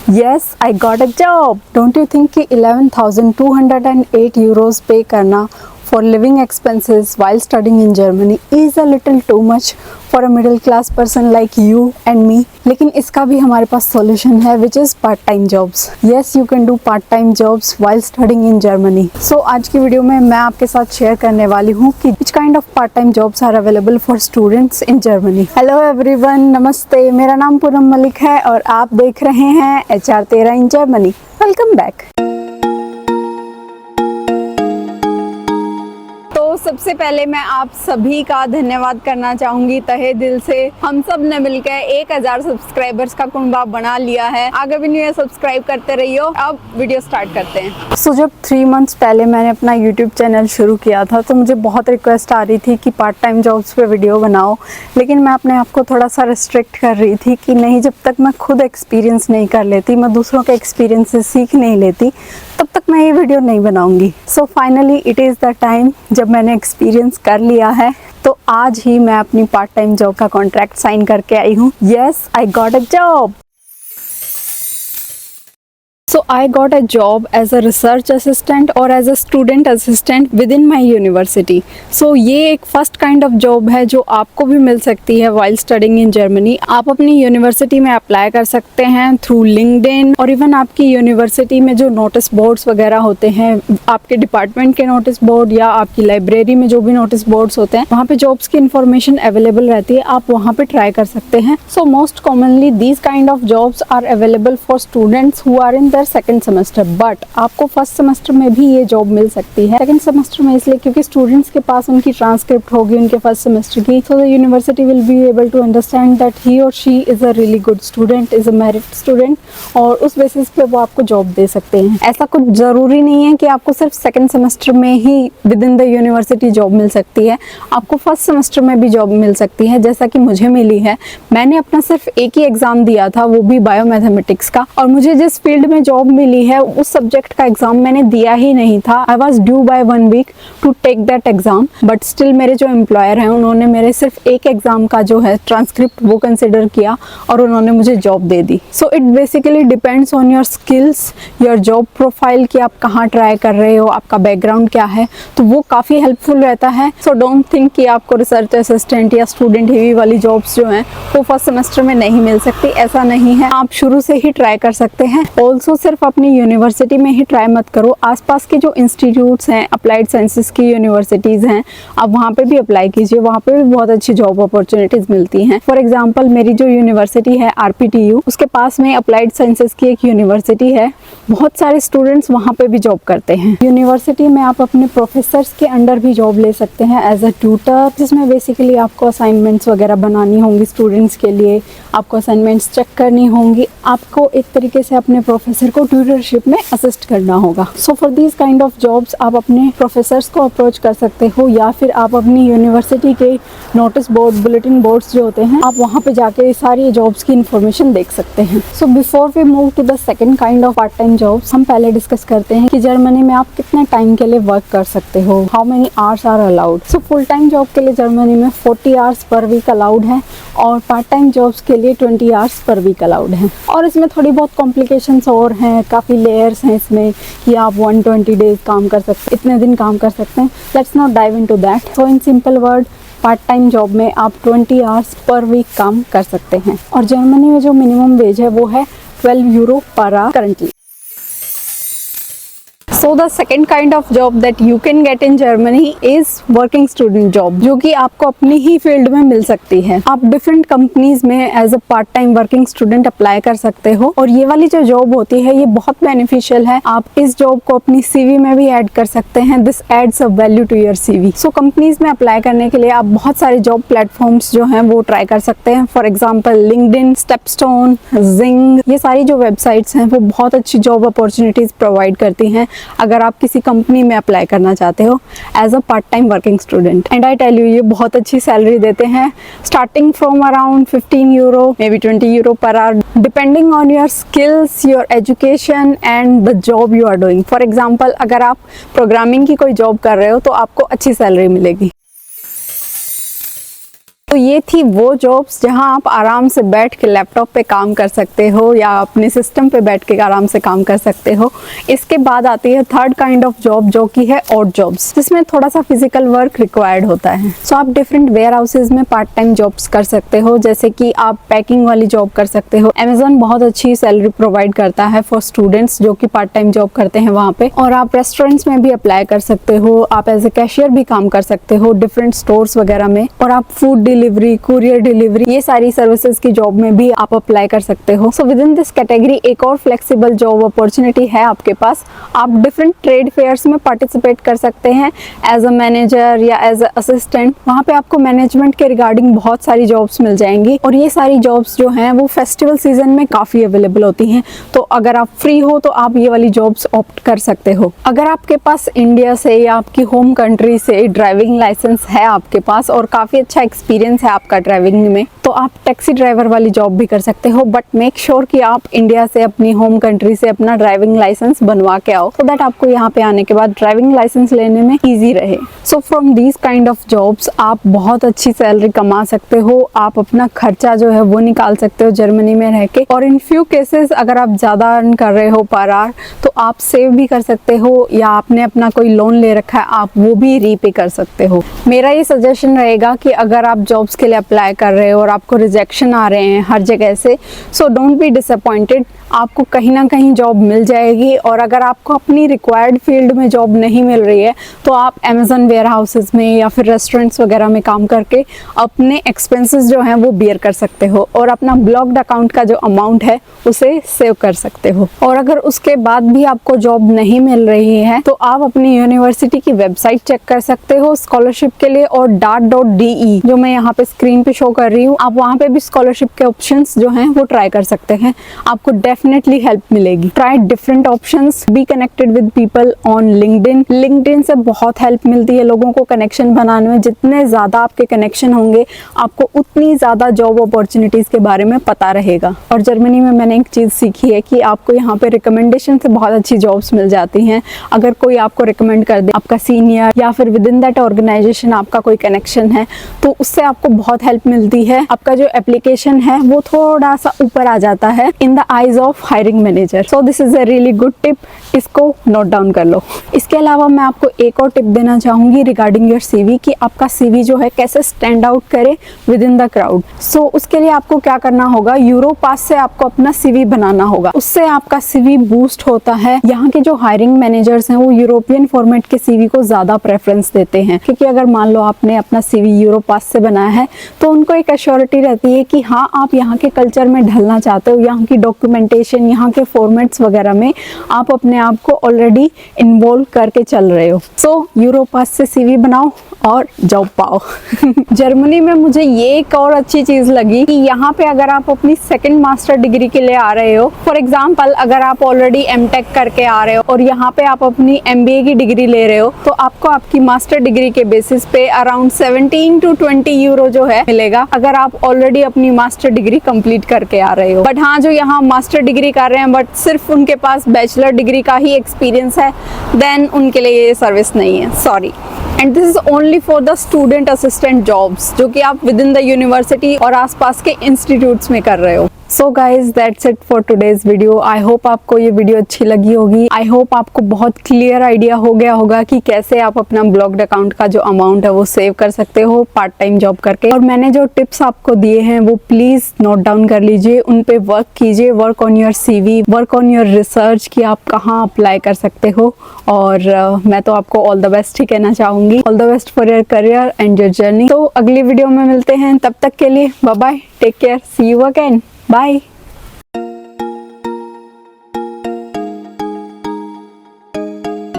Yes, I got a job. Don't you think कि 11,208 euros पे करना for living expenses while studying in Germany is a little too much for a middle class person like you and me? लेकिन इसका भी हमारे पास solution है, which is part time jobs. Yes, you can do part time jobs while studying in Germany. So आज की video में मैं आपके साथ शेयर करने वाली हूँ कि which kind of part time jobs are available for students in Germany. Hello everyone, नमस्ते. मेरा नाम पूनम मलिक है और आप देख रहे हैं HR 13 in Germany. Welcome back. सबसे पहले मैं आप सभी का धन्यवाद करना चाहूंगी तहे दिल से। हम सब ने मिलकर 1000 सब्सक्राइबर्स का कुंबा बना लिया है। आगे भी नहीं सब्सक्राइब करते रहियो। अब वीडियो स्टार्ट करते हैं। सो जब 3 मंथ्स पहले मैंने अपना यूट्यूब चैनल शुरू किया था तो मुझे बहुत रिक्वेस्ट आ रही थी कि पार्ट टाइम जॉब्स पे वीडियो बनाओ, लेकिन मैं अपने आप को थोड़ा सा रिस्ट्रिक्ट कर रही थी कि नहीं, जब तक मैं खुद एक्सपीरियंस नहीं कर लेती, मैं दूसरों के एक्सपीरियंस से सीख नहीं लेती, तब तक मैं ये वीडियो नहीं बनाऊंगी। So finally it is the time जब मैंने एक्सपीरियंस कर लिया है, तो आज ही मैं अपनी पार्ट टाइम जॉब का कॉन्ट्रैक्ट साइन करके आई हूँ। Yes, I got a job. So I got a job as a research assistant or as a student assistant within my university. So ये एक फर्स्ट काइंड ऑफ जॉब है जो आपको भी मिल सकती है while studying in Germany. आप अपनी यूनिवर्सिटी में अप्लाई कर सकते हैं थ्रू लिंक्डइन, और इवन आपकी यूनिवर्सिटी में जो नोटिस बोर्ड्स वगैरह होते हैं, आपके डिपार्टमेंट के नोटिस बोर्ड या आपकी लाइब्रेरी में जो भी नोटिस बोर्ड्स होते हैं, वहाँ पे जॉब्स की इन्फॉर्मेशन अवेलेबल रहती है, आप वहाँ पे ट्राई कर सकते हैं। So most commonly these kind of jobs are available for students who are in second semester, but आपको फर्स्ट सेमेस्टर में भी ये जॉब मिल सकती है। सेकंड सेमेस्टर में इसलिए क्योंकि स्टूडेंट्स के पास उनकी ट्रांसक्रिप्ट होगी उनके फर्स्ट सेमेस्टर की, so the university will be able to understand that he और she is a really good student, is a merit student, और उस बेसिस पे वो आपको जॉब दे सकते हैं। ऐसा कुछ जरूरी नहीं है कि आपको सिर्फ सेकंड सेमेस्टर में ही within the university job मिल सकती है, आपको फर्स्ट सेमेस्टर में भी जॉब मिल सकती है, जैसा कि मुझे मिली है। मैंने अपना सिर्फ एक ही एग्जाम दिया था, वो भी बायोमैथमेटिक्स का, और मुझे जिस फील्ड में जॉब मिली है उस सब्जेक्ट का एग्जाम मैंने दिया ही नहीं था। I was due by 1 week to take that exam, but still मेरे जो एम्प्लॉयर हैं उन्होंने मेरे सिर्फ एक एग्जाम का जो है ट्रांसक्रिप्ट वो कंसिडर किया और उन्होंने मुझे job they the. So it basically depends on your skills, your job profile, कि आप कहाँ ट्राई कर रहे हो, आपका बैकग्राउंड क्या है, तो वो काफ़ी हेल्पफुल रहता है। सो डोंट थिंक कि आपको रिसर्च असिस्टेंट या स्टूडेंट हेवी वाली जॉब्स जो हैं वो फर्स्ट सेमेस्टर में नहीं मिल सकती, ऐसा नहीं है। आप शुरू से ही ट्राई कर सकते हैं। ऑल्सो सिर्फ अपनी यूनिवर्सिटी में ही ट्राई मत करो, आसपास के जो इंस्टीट्यूट्स हैं, अप्लाइड साइंसेस की यूनिवर्सिटीज़ हैं, आप वहाँ पे भी अप्लाई कीजिए, वहाँ पे भी बहुत अच्छी जॉब अपॉर्चुनिटीज़ मिलती हैं। फॉर एग्जांपल मेरी जो यूनिवर्सिटी है RPTU, उसके पास में अप्लाइड साइंसेस की एक यूनिवर्सिटी है, बहुत सारे स्टूडेंट्स वहाँ पे भी जॉब करते हैं। यूनिवर्सिटी में आप अपने प्रोफेसर्स के अंडर भी जॉब ले सकते हैं एज अ ट्यूटर, जिसमें बेसिकली आपको असाइनमेंट्स वगैरह बनानी होंगी स्टूडेंट्स के लिए, आपको असाइनमेंट्स चेक करनी होंगी, आपको एक तरीके से अपने प्रोफेसर को ट्यूटरशिप में असिस्ट करना होगा। So for these kind of jobs आप अपने प्रोफेसर्स को अप्रोच कर सकते हो, या फिर आप अपनी यूनिवर्सिटी के नोटिस बोर्ड, बुलेटिन बोर्ड्स जो होते हैं, आप वहाँ पे जाके सारी जॉब्स की इन्फॉर्मेशन देख सकते हैं। So before we move to the second kind of part time jobs, हम पहले डिस्कस करते हैं कि जर्मनी में आप कितने टाइम के लिए वर्क कर सकते हो, how many hours are allowed. So full time job के लिए जर्मनी में 40 आवर्स पर वीक अलाउड है, और पार्ट टाइम जॉब्स के लिए 20 आवर्स पर वीक अलाउड है। और इसमें थोड़ी बहुत कॉम्प्लिकेशंस और हैं, काफ़ी लेयर्स हैं इसमें, कि आप 120 डेज काम कर सकते हैं, इतने दिन काम कर सकते हैं। Let's not dive into that. So in simple word, part time job में आप 20 आवर्स पर वीक काम कर सकते हैं, और जर्मनी में जो मिनिमम वेज है वो है 12 euro per our currently. So the second kind of job that you can get in Germany is working student job, जो कि आपको अपनी ही फील्ड में मिल सकती है। आप डिफरेंट कंपनीज में as a part time working student apply कर सकते हो, और ये वाली जो जॉब होती है ये बहुत बेनिफिशियल है। आप इस जॉब को अपनी CV में भी ऐड कर सकते हैं। This adds a value to your CV। So companies में अप्लाई करने के लिए आप बहुत सारे जॉब प्लेटफॉर्म्स जो हैं वो ट्राई कर सकते हैं। फॉर एग्जाम्पल लिंक्डइन, स्टेपस्टोन, जिंग, ये सारी जो वेबसाइट्स हैं वो बहुत अच्छी जॉब अपॉर्चुनिटीज प्रोवाइड करती हैं अगर आप किसी कंपनी में अप्लाई करना चाहते हो as a part time working student. And I tell you, ये बहुत अच्छी सैलरी देते हैं, starting from around 15 euro, may be 20 euro per hour, depending on your skills, your education and the job you are doing. For example अगर आप programming की कोई job कर रहे हो तो आपको अच्छी सैलरी मिलेगी। तो ये थी वो जॉब्स जहां आप आराम से बैठ के लैपटॉप पे काम कर सकते हो या अपने सिस्टम पे बैठ के आराम से काम कर सकते हो। इसके बाद आती है थर्ड काइंड ऑफ जॉब जो कि है ऑड जॉब्स, जिसमें थोड़ा सा फिजिकल वर्क रिक्वायर्ड होता है। सो आप डिफरेंट वेयर हाउसेज में पार्ट टाइम जॉब्स कर सकते हो, जैसे कि आप पैकिंग वाली जॉब कर सकते हो। अमेजोन बहुत अच्छी सैलरी प्रोवाइड करता है फॉर स्टूडेंट्स जो कि पार्ट टाइम जॉब करते हैं वहाँ पे। और आप रेस्टोरेंट्स में भी अप्लाई कर सकते हो, आप एज ए कैशियर भी काम कर सकते हो डिफरेंट स्टोर्स वगैरह में। और आप फूड डिलीवरी, कुरियर डिलीवरी, ये सारी सर्विसेज की जॉब में भी आप अप्लाई कर सकते हो। So with in this category एक और फ्लेक्सिबल जॉब अपॉर्चुनिटी है आपके पास। आप डिफरेंट ट्रेड फेयर्स में पार्टिसिपेट कर सकते हैं एज अ मैनेजर या एज अ असिस्टेंट। वहाँ पे आपको मैनेजमेंट के रिगार्डिंग बहुत सारी जॉब्स मिल जाएंगी और ये सारी जॉब्स जो हैं वो फेस्टिवल सीजन में काफ़ी अवेलेबल होती हैं। तो अगर आप फ्री हो तो आप ये वाली जॉब्स ऑप्ट कर सकते हो। अगर आपके पास इंडिया से या आपकी होम कंट्री से ड्राइविंग लाइसेंस है आपके पास और काफ़ी अच्छा एक्सपीरियंस है आपका ड्राइविंग में, तो आप टैक्सी ड्राइवर वाली जॉब भी कर सकते हो। बट मेक श्योर कि आप इंडिया से, अपनी होम कंट्री से अपना ड्राइविंग लाइसेंस बनवा के आओ, सो दैट आपको यहाँ पे आने के बाद ड्राइविंग लाइसेंस लेने में ईजी रहे। So from these kind of jobs आप बहुत अच्छी सैलरी कमा सकते हो। आप अपना खर्चा जो है वो निकाल सकते हो जर्मनी में रह के। और इन फ्यू केसेस अगर आप ज़्यादा अर्न कर रहे हो पर आवर तो आप सेव भी कर सकते हो, या आपने अपना कोई लोन ले रखा है आप वो भी रीपे कर सकते हो। मेरा ये सजेशन रहेगा कि अगर आप जॉब्स के लिए अप्लाई कर रहे हो और आपको रिजेक्शन आ रहे हैं हर जगह से, सो डोंट बी डिसअपॉइंटेड। आपको कहीं ना कहीं जॉब मिल जाएगी। और अगर आपको अपनी रिक्वायर्ड फील्ड में जॉब नहीं मिल रही है तो आप अमेजन वेयर हाउसेज में या फिर रेस्टोरेंट्स वगैरह में काम करके अपने एक्सपेंसेस जो हैं वो बियर कर सकते हो और अपना ब्लॉक्ड अकाउंट का जो अमाउंट है उसे सेव कर सकते हो। और अगर उसके बाद भी आपको जॉब नहीं मिल रही है तो आप अपनी यूनिवर्सिटी की वेबसाइट चेक कर सकते हो स्कॉलरशिप के लिए। और DART.de जो मैं यहाँ पे स्क्रीन पे शो कर रही हूँ, आप वहाँ पे भी स्कॉलरशिप के ऑप्शंस जो हैं वो ट्राई कर सकते हैं। आपको डेफिनेटली हेल्प मिलेगी। Try different options, be connected with people on LinkedIn. LinkedIn से बहुत हेल्प मिलती है लोगों को कनेक्शन बनाने में। जितने ज़्यादा आपके कनेक्शन होंगे आपको उतनी ज़्यादा जॉब अपॉर्चुनिटीज़ के बारे में पता रहेगा। और जर्मनी में मैंने एक चीज़ सीखी है कि आपको यहाँ पे रिकमेंडेशन से बहुत अच्छी जॉब्स मिल जाती हैं। अगर कोई आपको रिकमेंड कर दे, आपका सीनियर या फिर विद इन दैट ऑर्गेनाइजेशन आपका कोई कनेक्शन है, तो उससे आपको बहुत हेल्प मिलती है। आपका जो एप्लीकेशन है वो थोड़ा सा ऊपर आ जाता है in the eyes of hiring manager. So this is a really good tip, इसको नोट डाउन कर लो। इसके अलावा मैं आपको एक और टिप देना चाहूंगी रिगार्डिंग योर सीवी कि आपका सीवी जो है कैसे स्टैंड आउट करे विद इन द क्राउड। सो उसके लिए आपको क्या करना होगा, यूरोपास से आपको अपना सीवी बनाना होगा। उससे आपका सीवी बूस्ट होता है। यहाँ के जो हायरिंग मैनेजर्स हैं वो यूरोपियन फॉर्मेट के सीवी को ज्यादा प्रेफरेंस देते हैं, क्योंकि अगर मान लो आपने अपना सीवी यूरोपास से बनाया है तो उनको एक एश्योरिटी रहती है कि हाँ आप यहाँ के कल्चर में ढलना चाहते हो, यहाँ की डॉक्यूमेंटेशन, यहाँ के फॉर्मेट्स वगैरह में आप अपने आप को ऑलरेडी इन्वॉल्व करके चल रहे हो। सो यूरोपास से सीवी बनाओ और जॉब पाओ। जर्मनी में मुझे ये एक और अच्छी चीज लगी कि यहाँ पे अगर आप अपनी सेकंड मास्टर डिग्री के लिए आ रहे हो, फॉर एग्जांपल अगर आप ऑलरेडी एमटेक करके आ रहे हो और यहाँ पे आप अपनी एमबीए की डिग्री ले रहे हो, तो आपको आपकी मास्टर डिग्री के बेसिस पे अराउंड 17 to 20 यूरो जो है मिलेगा अगर आप ऑलरेडी अपनी मास्टर डिग्री कंप्लीट करके आ रहे हो। बट हाँ, जो यहाँ मास्टर डिग्री कर रहे हैं बट सिर्फ उनके पास बैचलर डिग्री का ही एक्सपीरियंस है, देन उनके लिए ये सर्विस नहीं है, sorry. And this is only for the student assistant jobs जो कि आप विद इन द यूनिवर्सिटी और आसपास के इंस्टीट्यूट्स में कर रहे हो। So guys that's it for today's video. I hope आपको ये वीडियो अच्छी लगी होगी। आई होप आपको बहुत क्लियर आइडिया हो गया होगा कि कैसे आप अपना ब्लॉक्ड अकाउंट का जो अमाउंट है वो सेव कर सकते हो पार्ट टाइम जॉब करके। और मैंने जो टिप्स आपको दिए हैं वो प्लीज नोट डाउन कर लीजिए, उन पे वर्क कीजिए। Work on your CV, work on your research कि आप कहाँ अप्लाई कर सकते हो। और मैं तो आपको ऑल द बेस्ट ही कहना चाहूंगी। All the best for your career and your journey. तो अगली वीडियो में मिलते हैं, तब तक के लिए bye bye, take care, see you again, bye.